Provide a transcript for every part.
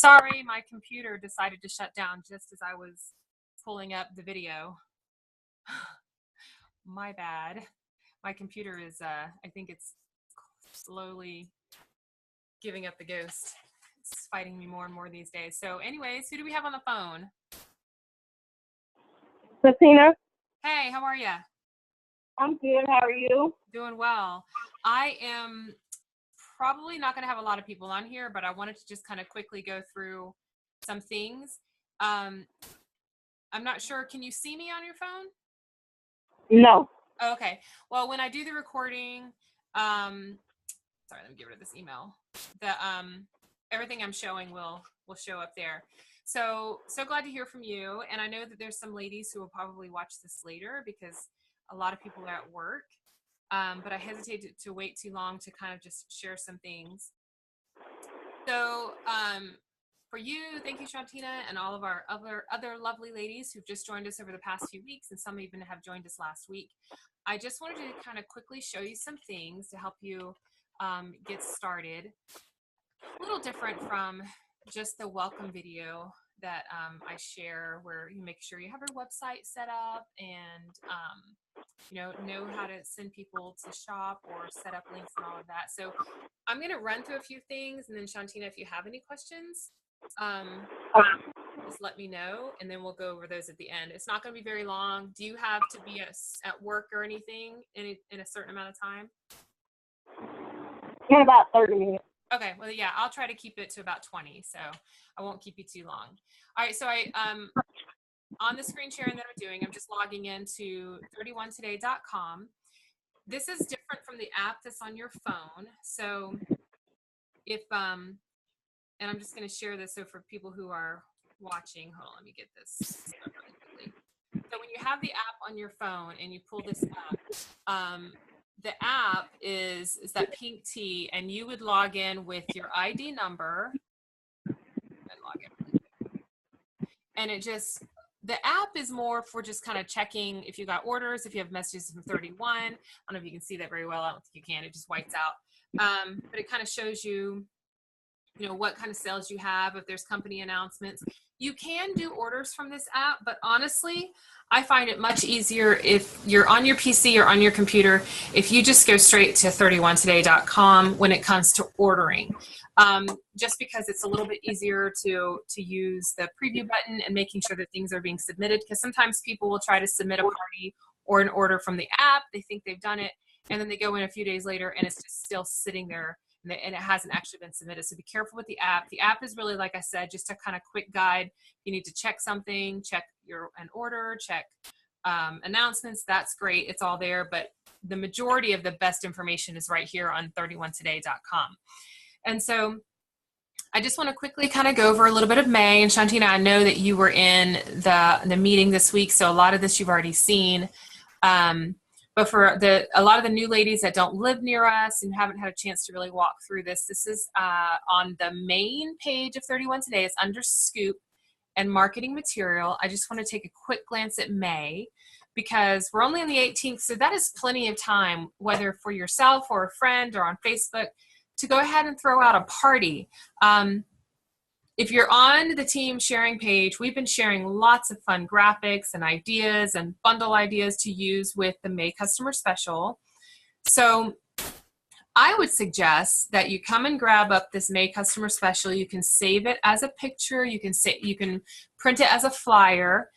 Sorry, my computer decided to shut down just as I was pulling up the video. My bad. My computer is, I think it's slowly giving up the ghost. It's fighting me more and more these days. So anyways, who do we have on the phone? Christina. Hey, how are you? I'm good. How are you? Doing well. I am probably not going to have a lot of people on here, but I wanted to just kind of quickly go through some things. I'm not sure. Can you see me on your phone? No. Okay. Well, when I do the recording, sorry, let me get rid of this email. The everything I'm showing will show up there. So glad to hear from you. And I know that there's some ladies who will probably watch this later because a lot of people are at work. But I hesitate to wait too long to kind of just share some things. So for you, thank you, Shantina, and all of our other lovely ladies who've just joined us over the past few weeks, and some even have joined us last week. I just wanted to kind of quickly show you some things to help you get started. A little different from just the welcome video that I share, where you make sure you have your website set up and know how to send people to shop or set up links and all of that. So I'm going to run through a few things, and then Shantina, if you have any questions, just let me know, and then we'll go over those at the end. It's not going to be very long. Do you have to be at work or anything in a certain amount of time? In about 30 minutes. Okay, well, yeah, I'll try to keep it to about 20, so I won't keep you too long. All right, so on the screen sharing that I'm doing, I'm just logging into 31today.com. This is different from the app that's on your phone. So if, and I'm just going to share this so for people who are watching, hold on, let me get this really quickly. So when you have the app on your phone and you pull this up, the app is that pink T, and you would log in with your ID number and log in. And the app is more for just kind of checking if you got orders, if you have messages from 31. I don't know if you can see that very well. I don't think you can. It just whites out. But it kind of shows you, what kind of sales you have, if there's company announcements. You can do orders from this app, but honestly, I find it much easier if you're on your PC or on your computer, if you just go straight to 31today.com when it comes to ordering. Just because it's a little bit easier to use the preview button and making sure that things are being submitted, because sometimes people will try to submit a party or an order from the app. They think they've done it, and then they go in a few days later and it's just still sitting there and it hasn't actually been submitted. So be careful with the app. The app is really, like I said, just a kind of quick guide. You need to check something, check an order, check announcements. That's great. It's all there. But the majority of the best information is right here on 31today.com. And so I just want to quickly kind of go over a little bit of May. And Shantina, I know that you were in the meeting this week, so a lot of this you've already seen. But for a lot of the new ladies that don't live near us and haven't had a chance to really walk through this is on the main page of 31 Today. It's under Scoop and Marketing Material. I just want to take a quick glance at May because we're only on the 18th, so that is plenty of time, whether for yourself or a friend or on Facebook, to go ahead and throw out a party. If you're on the team sharing page, we've been sharing lots of fun graphics and ideas and bundle ideas to use with the May Customer Special. So I would suggest that you come and grab up this May Customer Special. You can save it as a picture. You can print it as a flyer,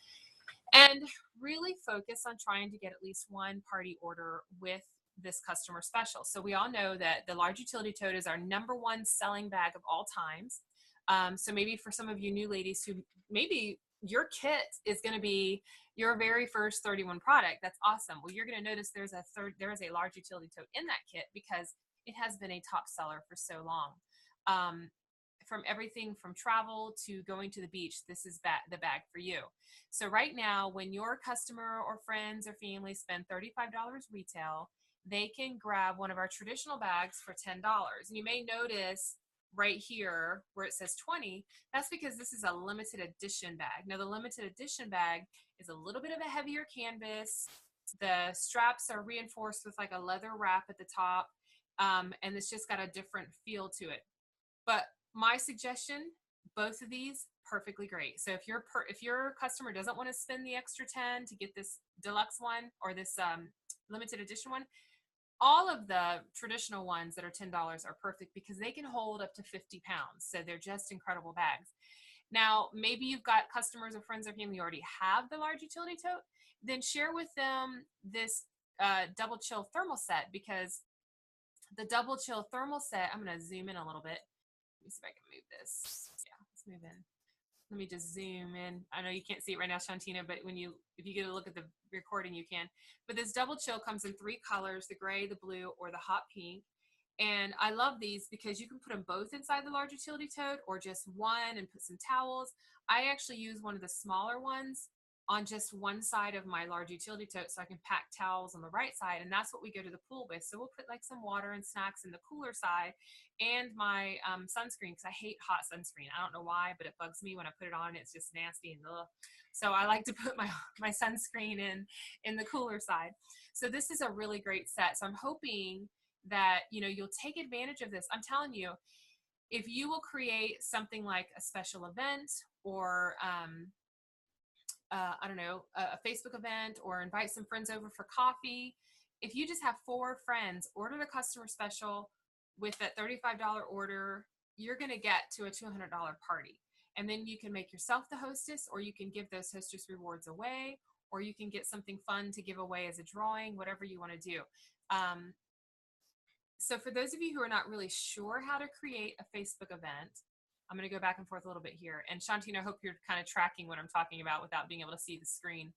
and really focus on trying to get at least one party order with this customer special. So we all know that the large utility tote is our #1 selling bag of all times. So maybe for some of you new ladies who maybe your kit is going to be your very first 31 product, that's awesome. Well, you're going to notice there is a large utility tote in that kit because it has been a top seller for so long. From everything from travel to going to the beach, this is the bag for you. So right now, when your customer or friends or family spend $35 retail, they can grab one of our traditional bags for $10. And you may notice right here where it says 20, that's because this is a limited edition bag. Now the limited edition bag is a little bit of a heavier canvas. The straps are reinforced with like a leather wrap at the top, and it's just got a different feel to it. But my suggestion both of these perfectly great. So if your customer doesn't want to spend the extra 10 to get this deluxe one or this limited edition one, all of the traditional ones that are $10 are perfect because they can hold up to 50 pounds. So they're just incredible bags. Now, maybe you've got customers or friends or family who already have the large utility tote, then share with them this double chill thermal set, because the double chill thermal set, I'm going to zoom in a little bit. Let me see if I can move this. Yeah, let's move in. Let me just zoom in. I know you can't see it right now, Shantina, but if you get a look at the recording, you can. But this double chill comes in 3 colors, the gray, the blue, or the hot pink. And I love these because you can put them both inside the large utility tote or just one and put some towels. I actually use one of the smaller ones on just one side of my large utility tote so I can pack towels on the right side, and that's what we go to the pool with. So we'll put like some water and snacks in the cooler side and my sunscreen, because I hate hot sunscreen. I don't know why, but it bugs me when I put it on. It's just nasty and ugh. So I like to put my sunscreen in the cooler side. So this is a really great set. So I'm hoping that you'll take advantage of this. I'm telling you, if you will create something like a special event or I don't know, a Facebook event, or invite some friends over for coffee. If you just have 4 friends, order the customer special with that $35 order, you're going to get to a $200 party. And then you can make yourself the hostess, or you can give those hostess rewards away, or you can get something fun to give away as a drawing, whatever you want to do. So for those of you who are not really sure how to create a Facebook event, I'm going to go back and forth a little bit here. And Shantina, I hope you're kind of tracking what I'm talking about without being able to see the screen.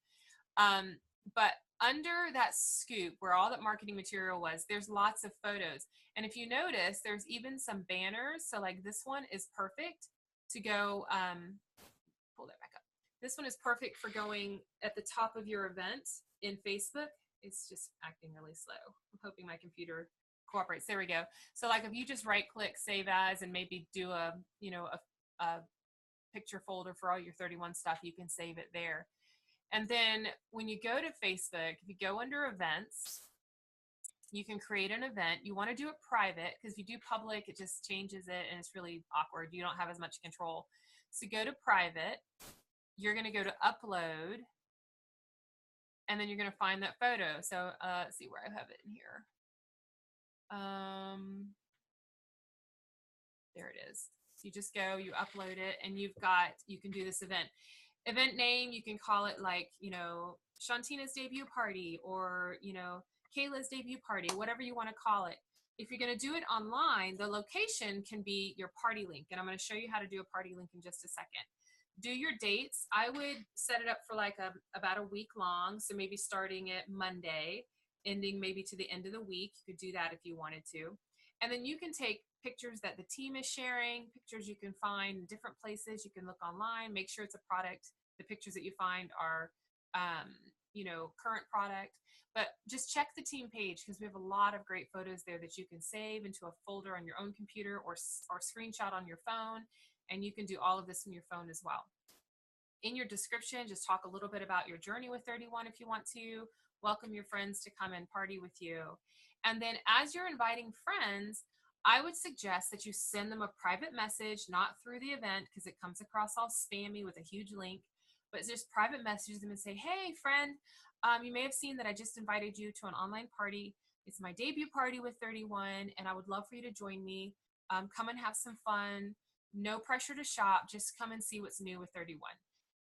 But under that scoop where all that marketing material was, there's lots of photos. And if you notice, there's even some banners. So like this one is perfect to go, pull that back up. This one is perfect for going at the top of your event in Facebook. It's just acting really slow. I'm hoping my computer cooperates. There we go. So like if you just right click save as and maybe do a picture folder for all your 31 stuff, you can save it there. And then when you go to Facebook, if you go under events, you can create an event. You want to do it private, because if you do public, it just changes it and it's really awkward. You don't have as much control. So go to private. You're going to go to upload, and then you're going to find that photo. So let's see where I have it in here. There it is. So you just go, you upload it, and you can do this event name. You can call it like, Shantina's debut party, or, Kayla's debut party, whatever you want to call it. If you're going to do it online, the location can be your party link. And I'm going to show you how to do a party link in just a second. Do your dates. I would set it up for like about a week long. So maybe starting at Monday, ending maybe to the end of the week. You could do that if you wanted to. And then you can take pictures that the team is sharing, pictures you can find in different places. You can look online, make sure it's a product. The pictures that you find are, current product. But just check the team page, because we have a lot of great photos there that you can save into a folder on your own computer or screenshot on your phone. And you can do all of this from your phone as well. In your description, just talk a little bit about your journey with 31 if you want to. Welcome your friends to come and party with you. And then as you're inviting friends, I would suggest that you send them a private message, not through the event, because it comes across all spammy with a huge link, but just private message them and say, hey, friend, you may have seen that I just invited you to an online party. It's my debut party with 31, and I would love for you to join me. Come and have some fun. No pressure to shop. Just come and see what's new with 31.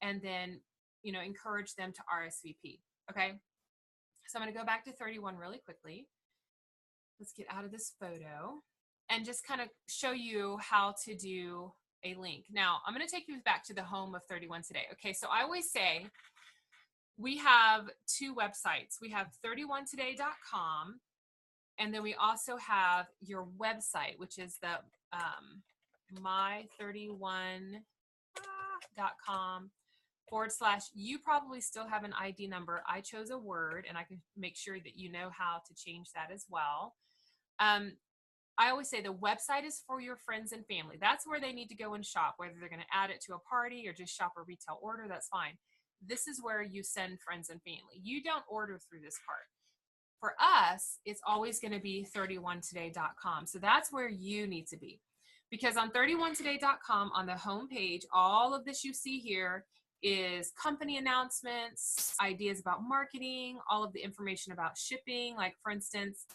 And then, encourage them to RSVP. Okay. So I'm going to go back to 31 really quickly. Let's get out of this photo and just kind of show you how to do a link. Now, I'm going to take you back to the home of 31 today. Okay, so I always say we have 2 websites. We have 31today.com, and then we also have your website, which is the my31.com / you probably still have an ID number. I chose a word, and I can make sure that you know how to change that as well. I always say the website is for your friends and family. That's where they need to go and shop, whether they're going to add it to a party or just shop a retail order, that's fine. This is where you send friends and family. You don't order through this part. For us, it's always going to be 31today.com. So that's where you need to be. Because on 31today.com, on the home page, all of this you see here is company announcements, ideas about marketing, all of the information about shipping. Like for instance,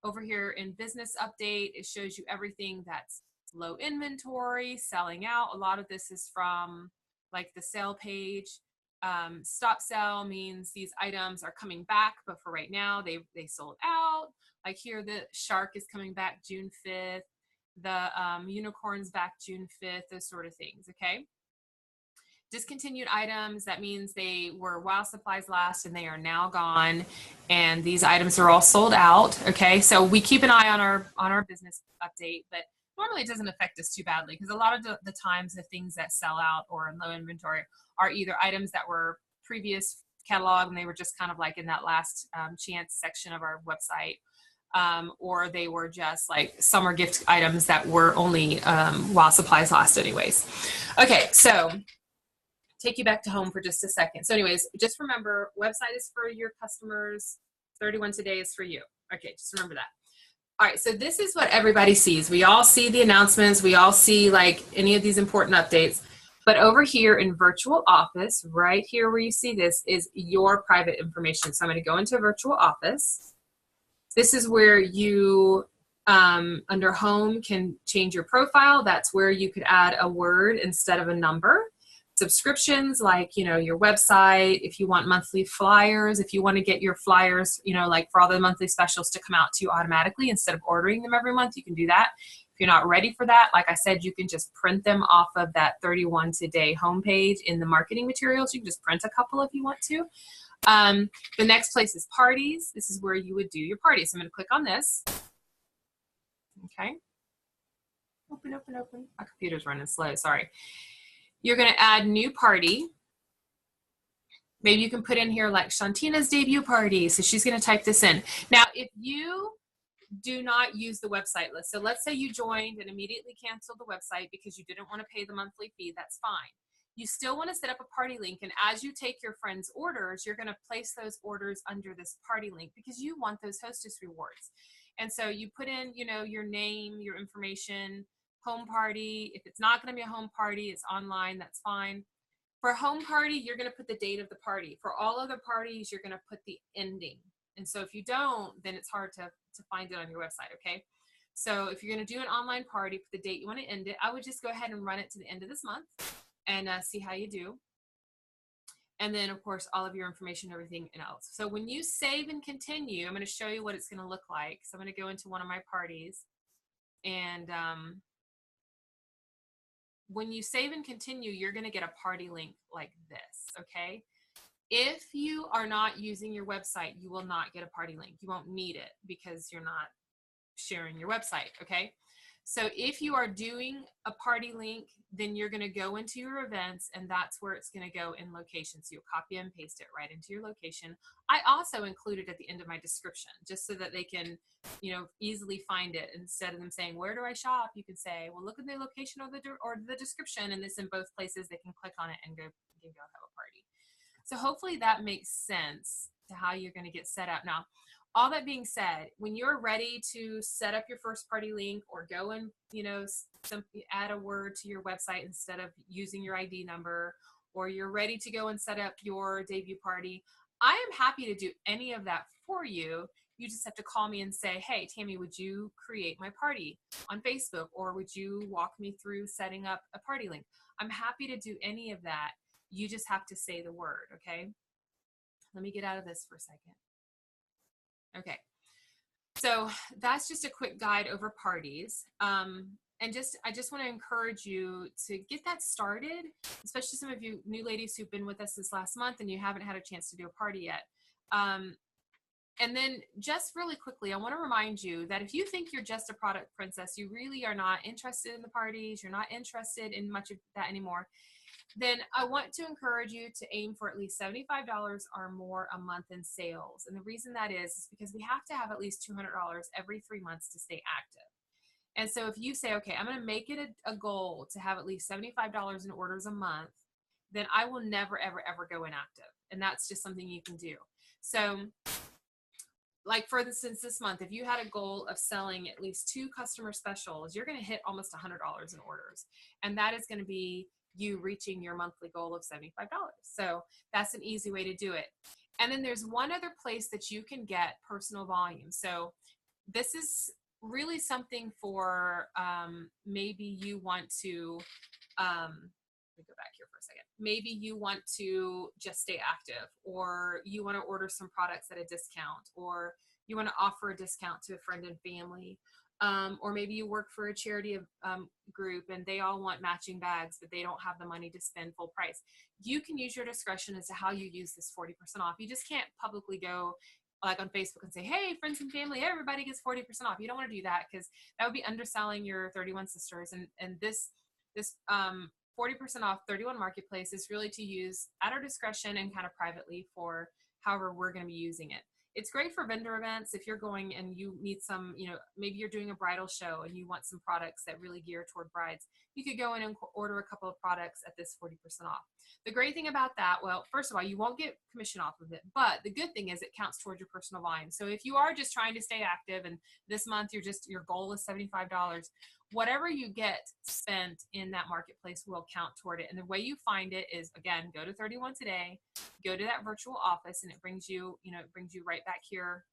over here in business update, it shows you everything that's low inventory, selling out. A lot of this is from like the sale page. Stop sell means these items are coming back, but for right now they sold out. Like here, the shark is coming back June 5th. The unicorn's back June 5th, those sort of things, okay? Discontinued items, that means they were while supplies last and they are now gone, and these items are all sold out, okay? So we keep an eye on our business update, but normally it doesn't affect us too badly because a lot of the times the things that sell out or in low inventory are either items that were previous catalog and they were just kind of like in that last chance section of our website, or they were just like summer gift items that were only while supplies last anyways. Okay, so take you back to home for just a second. So anyways, just remember, website is for your customers, 31 Today is for you. Okay, just remember that. All right, so this is what everybody sees. We all see the announcements. We all see like any of these important updates. But over here in Virtual Office, right here where you see this is your private information. So I'm going to go into Virtual Office. This is where you, under Home, can change your profile. That's where you could add a word instead of a number. Subscriptions, like, you know, your website, if you want monthly flyers, if you want to get your flyers, you know, like for all the monthly specials to come out to you automatically instead of ordering them every month, you can do that. If you're not ready for that, like I said, you can just print them off of that 31 Today homepage in the marketing materials. You can just print a couple if you want to. The next place is parties. This is where you would do your parties. So I'm going to click on this. Okay. Open, open, open. My computer's running slow, sorry. You're going to add new party. Maybe you can put in here like Shantina's debut party. So she's going to type this in. Now, if you do not use the website list, so let's say you joined and immediately canceled the website because you didn't want to pay the monthly fee, that's fine. You still want to set up a party link, and as you take your friends' orders, you're going to place those orders under this party link because you want those hostess rewards. And so you put in, you know, your name, your information, home party. If it's not going to be a home party, it's online, that's fine. For a home party, you're going to put the date of the party. For all other parties, you're going to put the ending. And so if you don't, then it's hard to find it on your website, okay? So if you're going to do an online party, put the date you want to end it. I would just go ahead and run it to the end of this month and see how you do. And then, of course, all of your information, everything else. So when you save and continue, I'm going to show you what it's going to look like. So I'm going to go into one of my parties, and when you save and continue, you're going to get a party link like this, okay? If you are not using your website, you will not get a party link. You won't need it because you're not sharing your website, okay? So if you are doing a party link, then you're going to go into your events, and that's where it's going to go in location. So you'll copy and paste it right into your location. I also include it at the end of my description, just so that they can, you know, easily find it. Instead of them saying, where do I shop? You can say, well, look at the location or the description, and it's in both places. They can click on it and go have a party. So hopefully that makes sense to how you're going to get set up. Now, all that being said, when you're ready to set up your first party link or go and, you know, simply add a word to your website instead of using your ID number, or you're ready to go and set up your debut party, I am happy to do any of that for you. You just have to call me and say, hey, Tammy, would you create my party on Facebook, or would you walk me through setting up a party link? I'm happy to do any of that. You just have to say the word, okay? Let me get out of this for a second. Okay, so that's just a quick guide over parties. And I just want to encourage you to get that started, especially some of you new ladies who've been with us this last month and you haven't had a chance to do a party yet. And then just really quickly, I want to remind you that if you think you're just a product princess, you really are not interested in the parties, you're not interested in much of that anymore, then I want to encourage you to aim for at least $75 or more a month in sales. And the reason that is because we have to have at least $200 every 3 months to stay active. And so if you say, okay, I'm going to make it a goal to have at least $75 in orders a month, then I will never, ever, ever go inactive. And that's just something you can do. So like for instance, this month, if you had a goal of selling at least 2 customer specials, you're going to hit almost $100 in orders. And that is going to be you reaching your monthly goal of $75. So that's an easy way to do it. And then there's one other place that you can get personal volume. So this is really something for maybe you want to, let me go back here for a second. Maybe you want to just stay active, or you want to order some products at a discount, or you want to offer a discount to a friend and family. Or maybe you work for a charity group and they all want matching bags, but they don't have the money to spend full price. You can use your discretion as to how you use this 40% off. You just can't publicly go like on Facebook and say, hey, friends and family, everybody gets 40% off. You don't want to do that, because that would be underselling your 31 sisters. And this 40% off 31 Marketplace is really to use at our discretion and kind of privately for however we're going to be using it. It's great for vendor events. If you're going and you need some, maybe you're doing a bridal show and you want some products that really gear toward brides, you could go in and order a couple of products at this 40% off. The great thing about that, well, first of all, you won't get commission off of it, but the good thing is it counts towards your personal volume. So if you are just trying to stay active and this month your goal is $75, whatever you get spent in that marketplace will count toward it. And the way you find it is, again, go to 31 Today, go to that virtual office, and it brings you, right back here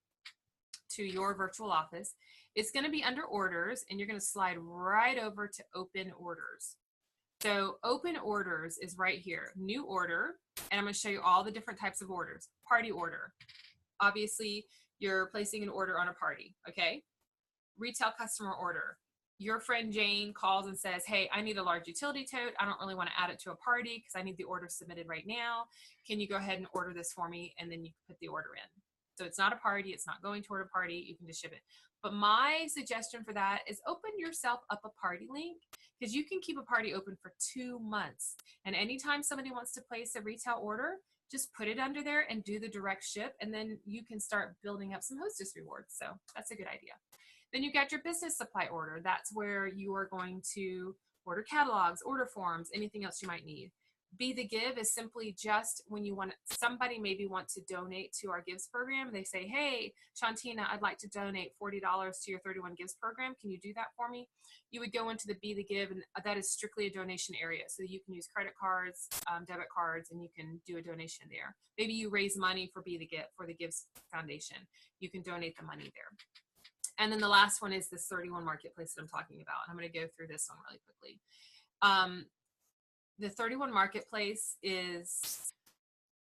to your virtual office. It's going to be under orders, and you're going to slide right over to open orders. So open orders is right here, new order. And I'm going to show you all the different types of orders. Party order. Obviously you're placing an order on a party. Okay. Retail customer order. Your friend Jane calls and says, hey, I need a large utility tote. I don't really want to add it to a party because I need the order submitted right now. Can you go ahead and order this for me? And then you can put the order in. So it's not a party. It's not going toward a party. You can just ship it. But my suggestion for that is open yourself up a party link, because you can keep a party open for 2 months. And anytime somebody wants to place a retail order, just put it under there and do the direct ship. And then you can start building up some hostess rewards. So that's a good idea. Then you got your business supply order. That's where you are going to order catalogs, order forms, anything else you might need. Be the Give is simply just when you want somebody maybe want to donate to our Gives program. They say, hey, Shantina, I'd like to donate $40 to your 31 Gives program. Can you do that for me? You would go into the Be the Give, and that is strictly a donation area. So you can use credit cards, debit cards, and you can do a donation there. Maybe you raise money for Be the Give, for the Gives Foundation. You can donate the money there. And then the last one is this 31 Marketplace that I'm talking about. And I'm going to go through this one really quickly. The 31 Marketplace is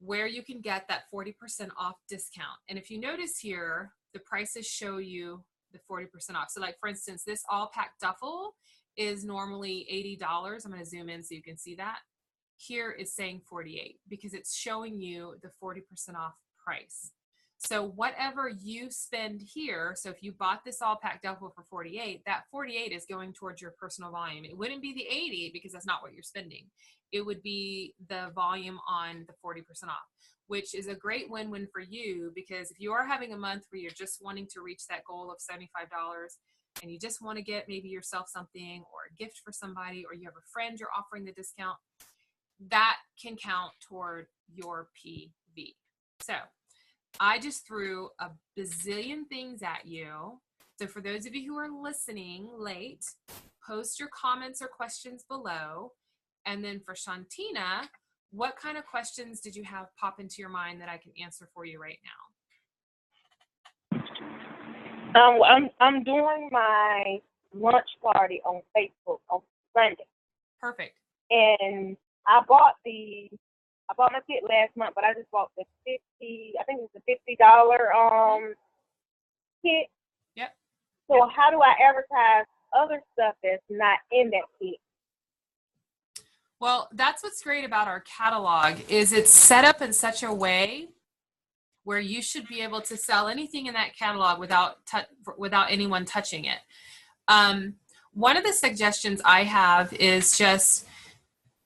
where you can get that 40% off discount. And if you notice here, the prices show you the 40% off. So like, for instance, this all pack duffel is normally $80. I'm going to zoom in so you can see that. Here it's saying 48 because it's showing you the 40% off price. So whatever you spend here, so if you bought this all pack duffel for 48, that 48 is going towards your personal volume. It wouldn't be the 80 because that's not what you're spending. It would be the volume on the 40% off, which is a great win-win for you, because if you are having a month where you're just wanting to reach that goal of $75 and you just want to get maybe yourself something or a gift for somebody, or you have a friend you're offering the discount, that can count toward your PV. So I just threw a bazillion things at you. So for those of you who are listening late, post your comments or questions below. And then for Shantina, what kind of questions did you have pop into your mind that I can answer for you right now? I'm doing my lunch party on Facebook on Sunday. Perfect. And I bought my kit last month, but I just bought the $50 kit. Yep. So how do I advertise other stuff that's not in that kit? Well, that's what's great about our catalog is it's set up in such a way where you should be able to sell anything in that catalog without anyone touching it. One of the suggestions I have is just,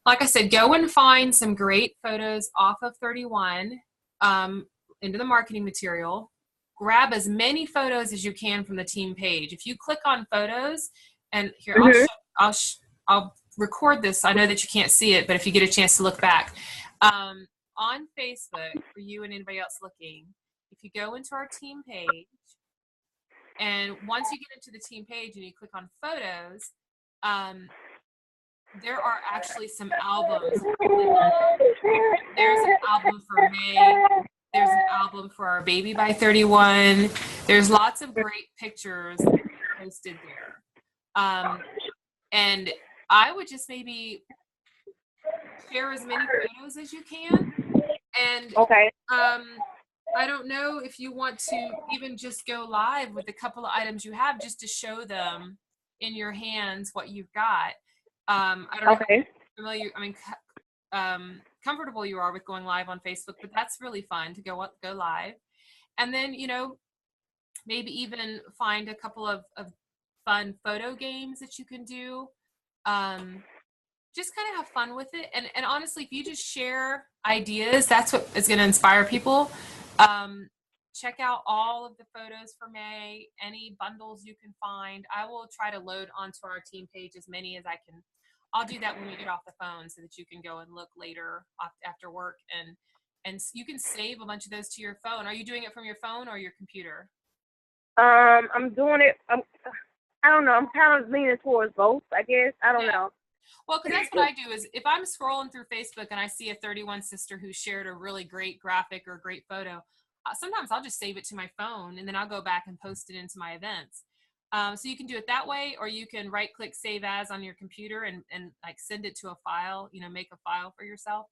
like I said, go and find some great photos off of 31 into the marketing material. Grab as many photos as you can from the team page. If you click on photos, and here, I'll record this. I know that you can't see it, but if you get a chance to look back. On Facebook, for you and anybody else looking, if if you go into our team page, and once you get into the team page and you click on photos, there are actually some albums. There's an album for May. There's an album for our baby by 31. There's lots of great pictures posted there. And I would just maybe share as many photos as you can. And Okay. I don't know if you want to even just go live with a couple of items you have just to show them in your hands what you've got. I don't know Okay. comfortable you are with going live on Facebook, but that's really fun to go live. And then, maybe even find a couple of fun photo games that you can do. Just kind of have fun with it. And honestly, if you just share ideas, that's what is going to inspire people. Check out all of the photos for May, any bundles you can find. I will try to load onto our team page as many as I can. I'll do that when we get off the phone so that you can go and look later after work, and you can save a bunch of those to your phone. Are you doing it from your phone or your computer? I'm doing it. I don't know. I'm kind of leaning towards both, I guess. I don't know. Well, because that's what I do is if I'm scrolling through Facebook and I see a 31 sister who shared a really great graphic or a great photo, sometimes I'll just save it to my phone and then I'll go back and post it into my events. So you can do it that way, or you can right click save as on your computer and like send it to a file, make a file for yourself.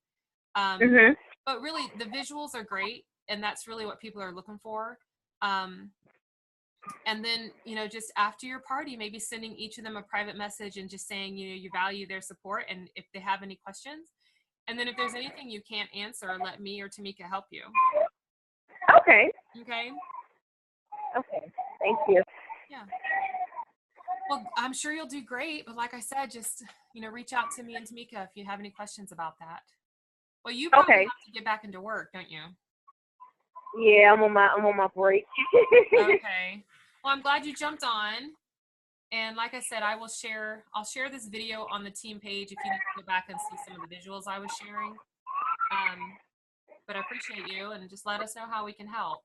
But really the visuals are great, and that's really what people are looking for. And then, just after your party, maybe sending each of them a private message and just saying, you value their support and if they have any questions. And then if there's anything you can't answer, let me or Tamika help you. Okay. Okay. Okay. Thank you. Yeah. Well, I'm sure you'll do great. But like I said, just, reach out to me and Tamika if you have any questions about that. Well, you probably have to get back into work, don't you? Yeah, I'm on my break. Okay. Well, I'm glad you jumped on. And like I said, I'll share this video on the team page if you need to go back and see some of the visuals I was sharing. But I appreciate you, and just let us know how we can help.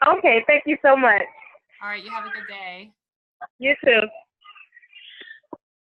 Okay, thank you so much. All right, you have a good day. You too.